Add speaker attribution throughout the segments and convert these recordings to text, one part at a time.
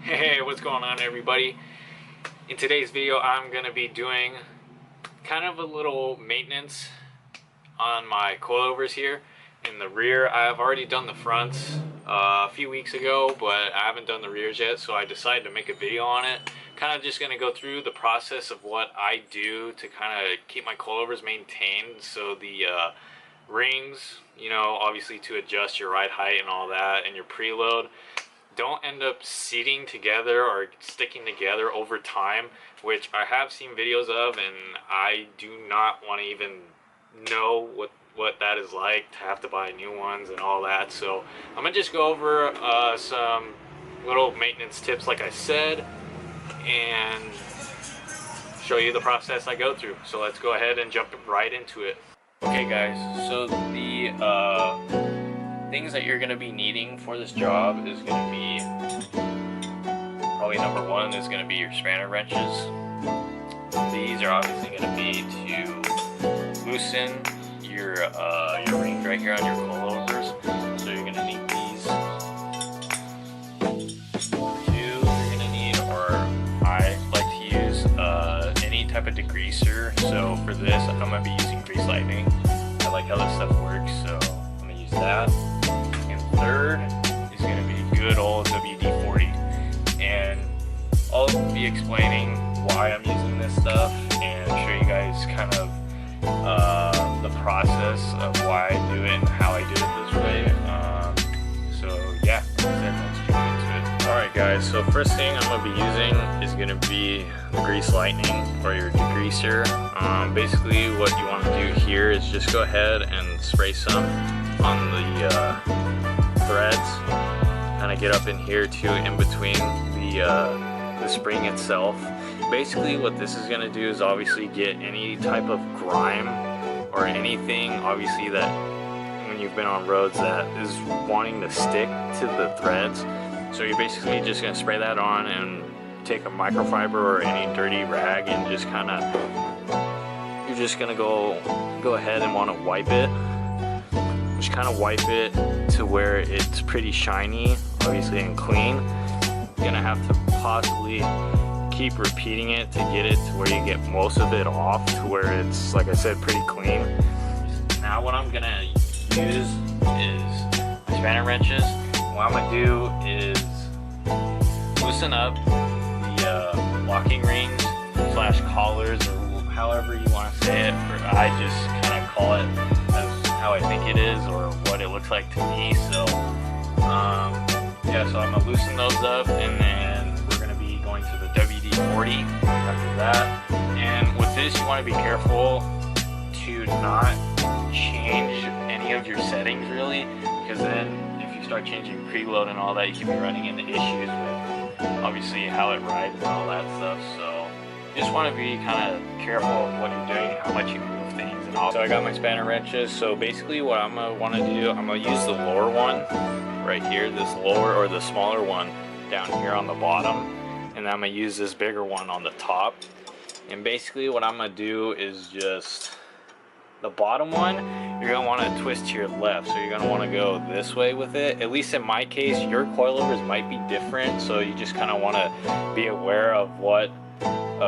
Speaker 1: Hey, what's going on, everybody? In today's video, I'm going to be doing kind of a little maintenance on my coilovers here in the rear. I've already done the fronts a few weeks ago, but I haven't done the rears yet, so I decided to make a video on it. Kind of just going to go through the process of what I do to kind of keep my coilovers maintained. So the rings, you know, obviously to adjust your ride height and all that, and your preload, don't end up seating together or sticking together over time, which I have seen videos of, and I do not want to even know what that is like, to have to buy new ones and all that. So I'm gonna just go over some little maintenance tips, like I said, and show you the process I go through. So let's go ahead and jump right into it. Okay guys, so the things that you're going to be needing for this job is going to be, probably number one is going to be your spanner wrenches. These are obviously going to be to loosen your rings right here on your coilovers. So you're going to need these. Two, you're going to need, or I like to use any type of degreaser. So for this, I'm going to be using Grease Lightning. I like how this stuff works, so I'm going to use that. Third is going to be good old WD-40, and I'll be explaining why I'm using this stuff and show you guys kind of the process of why I do it and how I do it this way. So yeah, let's jump into it. Alright guys, so first thing I'm going to be using is going to be the Grease Lightning, or your degreaser. Basically what you want to do here is just go ahead and spray some on the threads, kind of get up in here too, in between the spring itself. Basically what this is going to do is obviously get any type of grime or anything, obviously, that when you've been on roads that is wanting to stick to the threads. So you're basically just going to spray that on and take a microfiber or any dirty rag and just kind of, you're just going to go ahead and want to wipe it. Just kind of wipe it to where it's pretty shiny, obviously, and clean. You're gonna have to possibly keep repeating it to get it to where you get most of it off, to where it's, like I said, pretty clean. Now what I'm gonna use is my spanner wrenches. What I'm gonna do is loosen up the locking rings / collars, or however you want to say it. I just kind of call it as how I think it is, or what it looks like to me. So yeah, so I'm gonna loosen those up, and then we're gonna be going to the WD-40 after that. And with this, you want to be careful to not change any of your settings, really, because then if you start changing preload and all that, you can be running into issues with obviously how it rides and all that stuff. So you just want to be kind of careful of what you're doing, how much you move things and all. So I got my spanner wrenches. So basically what I'm going to want to do, I'm going to use the lower one right here, this lower, or the smaller one down here on the bottom, and I'm going to use this bigger one on the top. And basically what I'm going to do is just, the bottom one, you're going to want to twist to your left. So you're going to want to go this way with it. At least in my case, your coilovers might be different, so you just kind of want to be aware of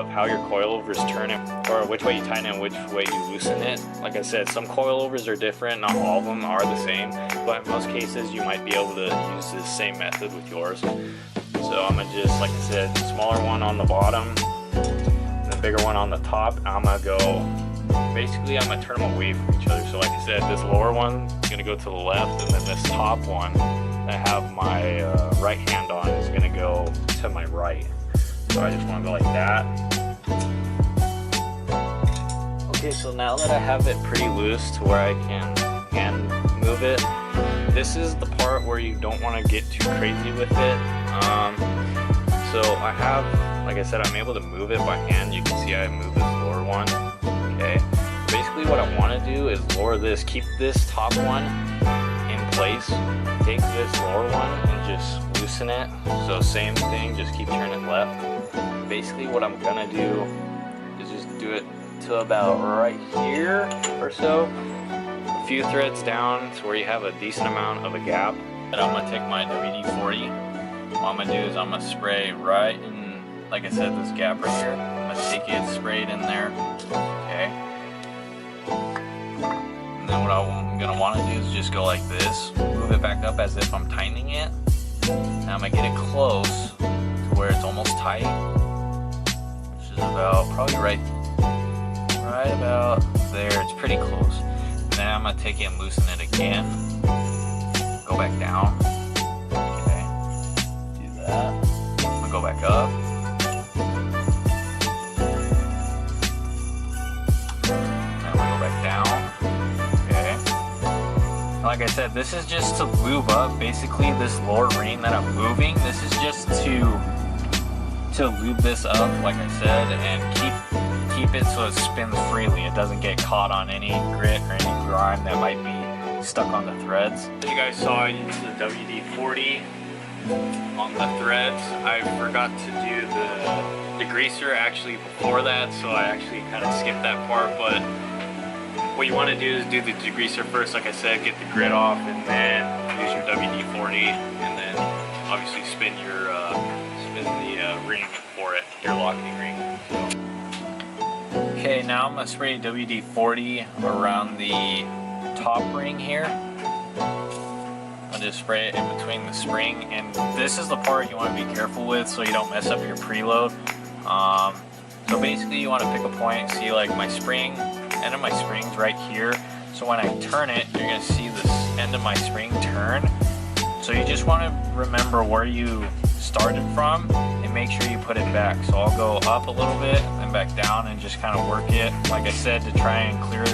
Speaker 1: how your coilovers turn it, or which way you tighten it and which way you loosen it. Like I said, some coilovers are different, not all of them are the same, but in most cases you might be able to use this same method with yours. So I'm gonna just, like I said, smaller one on the bottom and the bigger one on the top. I'm gonna turn them away from each other. So like I said, this lower one is gonna go to the left, and then this top one that I have my right hand on is gonna go to my right. So I just want to go like that. Okay, so now that I have it pretty loose to where I can move it, this is the part where you don't want to get too crazy with it. So I have, like I said, I'm able to move it by hand. You can see I move this lower one. Okay. Basically what I want to do is lower this, keep this top one in place, take this lower one and just loosen it. So same thing, just keep turning left. Basically what I'm gonna do is just do it to about right here or so, a few threads down to where you have a decent amount of a gap. And I'm gonna take my WD-40
Speaker 2: what I'm gonna do is I'm gonna spray right in, like I said, this gap right here. I'm gonna take it, spray it in there, okay? And then what I'm gonna wanna do is just go like this, move it back up as if I'm tightening it. Now I'm gonna get it close to where it's almost tight, which is about, probably right about there. It's pretty close. And then I'm gonna take it and loosen it again. Go back down. Okay. Do that. I'm gonna go back up. And I'm gonna go back down. Okay. And like I said, this is just to lube up. Basically, this lower ring that I'm moving, this is just to lube this up, like I said, and keep it so it spins freely. It doesn't get caught on any grit or any grime that might be stuck on the threads.
Speaker 1: You guys saw I used the WD-40 on the threads. I forgot to do the degreaser actually before that, so I actually kind of skipped that part. But what you want to do is do the degreaser first, like I said, get the grit off, and then use your WD-40, and then obviously spin the ring for it, your locking ring.
Speaker 2: Okay, now I'm gonna spray WD-40 around the top ring here. I'll just spray it in between the spring, and this is the part you want to be careful with so you don't mess up your preload. So basically you want to pick a point, see like my spring, end of my spring's right here. So when I turn it, you're gonna see this end of my spring turn. So you just want to remember where you started from and make sure you put it back. So I'll go up a little bit and back down and just kind of work it, like I said, to try and clear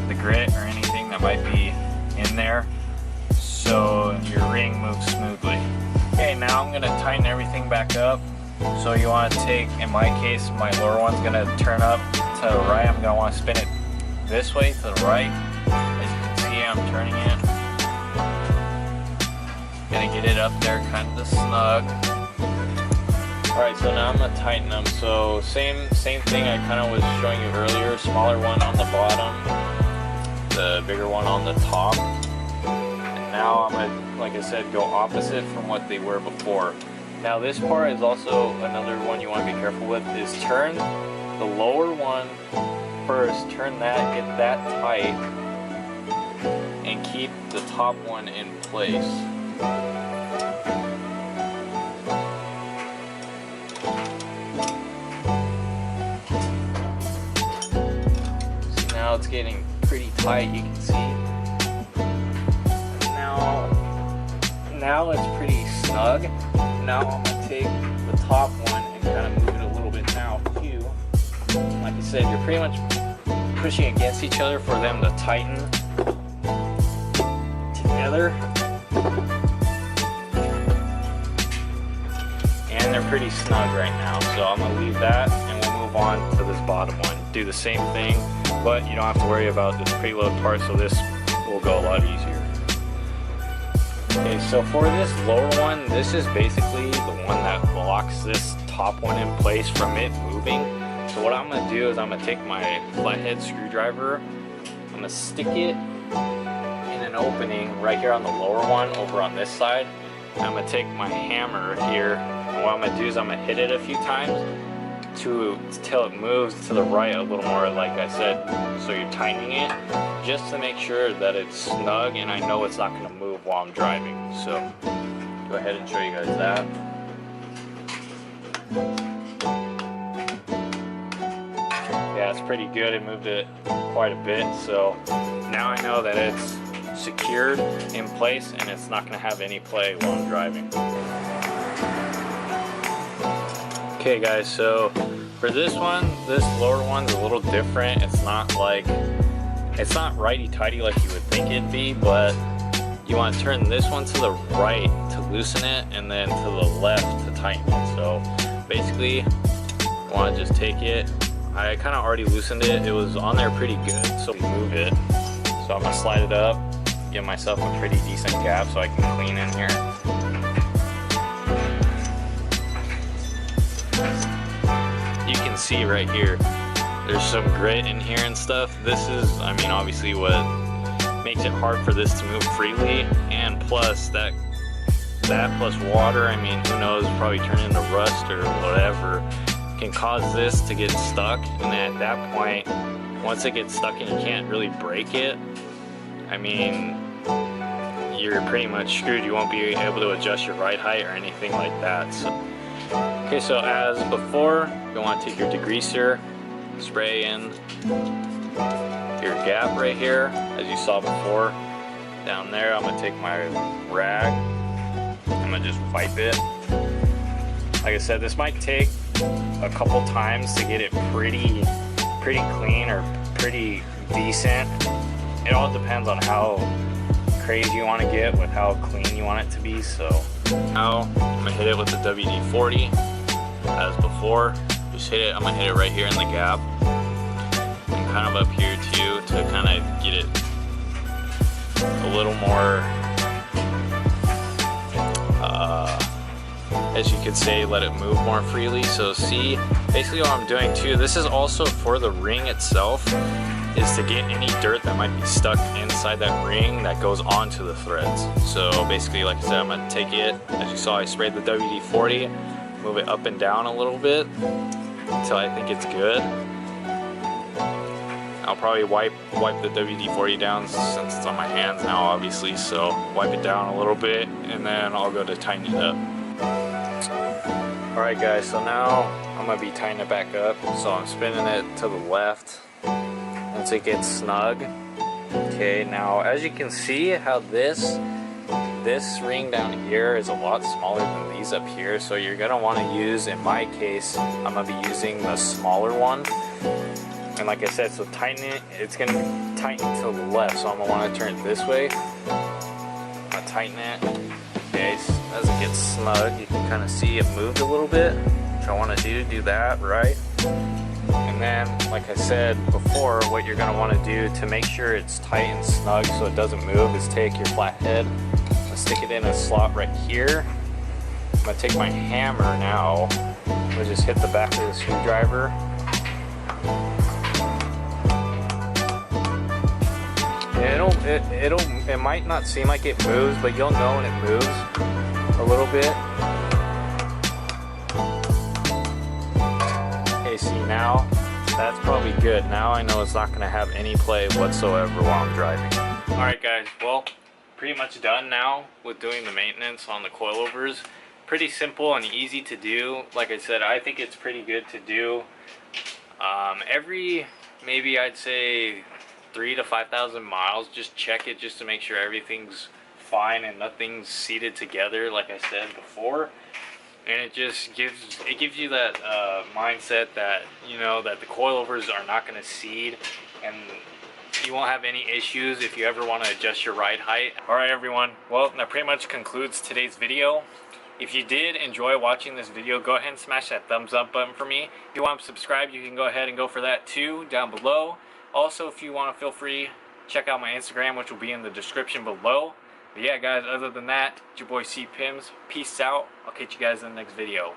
Speaker 2: the grit or anything that might be in there so your ring moves smoothly. Okay, now I'm going to tighten everything back up. So you want to take, in my case, my lower one's going to turn up to the right. I'm going to want to spin it this way to the right. As you can see, I'm turning it. Gonna get it up there kind of snug. Alright, so now I'm gonna tighten them. So same thing I kind of was showing you earlier. Smaller one on the bottom, the bigger one on the top. And now I'm gonna, like I said, go opposite from what they were before. Now this part is also another one you want to be careful with, is turn the lower one first, turn that, get that tight, and keep the top one in place. So now it's getting pretty tight, you can see. Now it's pretty snug. Now I'm going to take the top one and kind of move it a little bit now too. Like I said, you're pretty much pushing against each other for them to tighten together. And they're pretty snug right now, so I'm going to leave that and we'll move on to this bottom one. Do the same thing, but you don't have to worry about this preload part, so this will go a lot easier. Okay, so for this lower one, this is basically the one that blocks this top one in place from it moving. So what I'm going to do is I'm going to take my flathead screwdriver, I'm going to stick it in an opening right here on the lower one over on this side. I'm going to take my hammer here, and what I'm going to do is I'm going to hit it a few times till it moves to the right a little more, like I said, so you're tightening it just to make sure that it's snug and I know it's not going to move while I'm driving. So go ahead and show you guys that. Yeah, it's pretty good. It moved it quite a bit, so now I know that it's secured in place and it's not going to have any play while I'm driving. Okay guys, so for this one, this lower one's a little different. It's not righty-tighty like you would think it'd be, but you want to turn this one to the right to loosen it and then to the left to tighten it. So basically, you want to just take it. I kind of already loosened it. It was on there pretty good, so move it. So I'm going to slide it up, give myself a pretty decent gap so I can clean in here. You can see right here, there's some grit in here and stuff. This is, I mean, obviously what makes it hard for this to move freely, and plus that that plus water, I mean, who knows, probably turn into rust or whatever, can cause this to get stuck. And at that point, once it gets stuck and you can't really break it, I mean, you're pretty much screwed. You won't be able to adjust your ride height or anything like that. So, okay, so as before, you want to take your degreaser, spray in your gap right here, as you saw before. Down there, I'm gonna take my rag, I'm gonna just wipe it. Like I said, this might take a couple times to get it pretty clean or pretty decent. It all depends on how crazy you want to get with how clean you want it to be. So now I'm gonna hit it with the WD-40 as before. Just hit it, I'm gonna hit it right here in the gap and kind of up here too, to kind of get it a little more, as you could say, let it move more freely. So see, basically what I'm doing too, this is also for the ring itself, is to get any dirt that might be stuck inside that ring that goes onto the threads. So basically, like I said, I'm gonna take it, as you saw, I sprayed the WD-40, move it up and down a little bit until I think it's good. I'll probably wipe the WD-40 down since it's on my hands now, obviously, so wipe it down a little bit and then I'll go to tighten it up. Alright guys, so now I'm going to be tightening it back up. So I'm spinning it to the left once it gets snug. Okay, now as you can see how this ring down here is a lot smaller than these up here, so you're going to want to use, in my case, I'm going to be using the smaller one. And like I said, so tighten it, it's going to tighten to the left, so I'm going to want to turn it this way. I'm going to tighten it. Okay, so as it gets snug, you can kind of see it moved a little bit, which I want to do that, right? And then, like I said before, what you're going to want to do to make sure it's tight and snug so it doesn't move is take your flathead, stick it in a slot right here. I'm going to take my hammer now, I'm going to just hit the back of the screwdriver. It might not seem like it moves, but you'll know when it moves a little bit. Okay, see now, that's probably good. Now I know it's not going to have any play whatsoever while I'm driving. Alright guys, well, pretty much done now with doing the maintenance on the coilovers. Pretty simple and easy to do. Like I said, I think it's pretty good to do every, maybe I'd say 3,000 to 5,000 miles. Just check it just to make sure everything's fine and nothing's seated together, like I said before. And it just gives you that mindset that, you know, that the coilovers are not going to seed, and you won't have any issues if you ever want to adjust your ride height. Alright everyone, well, that pretty much concludes today's video. If you did enjoy watching this video, go ahead and smash that thumbs up button for me. If you want to subscribe, you can go ahead and go for that too, down below. Also, if you want to, feel free, check out my Instagram, which will be in the description below. But yeah guys, other than that, it's your boy C Pims. Peace out. I'll catch you guys in the next video.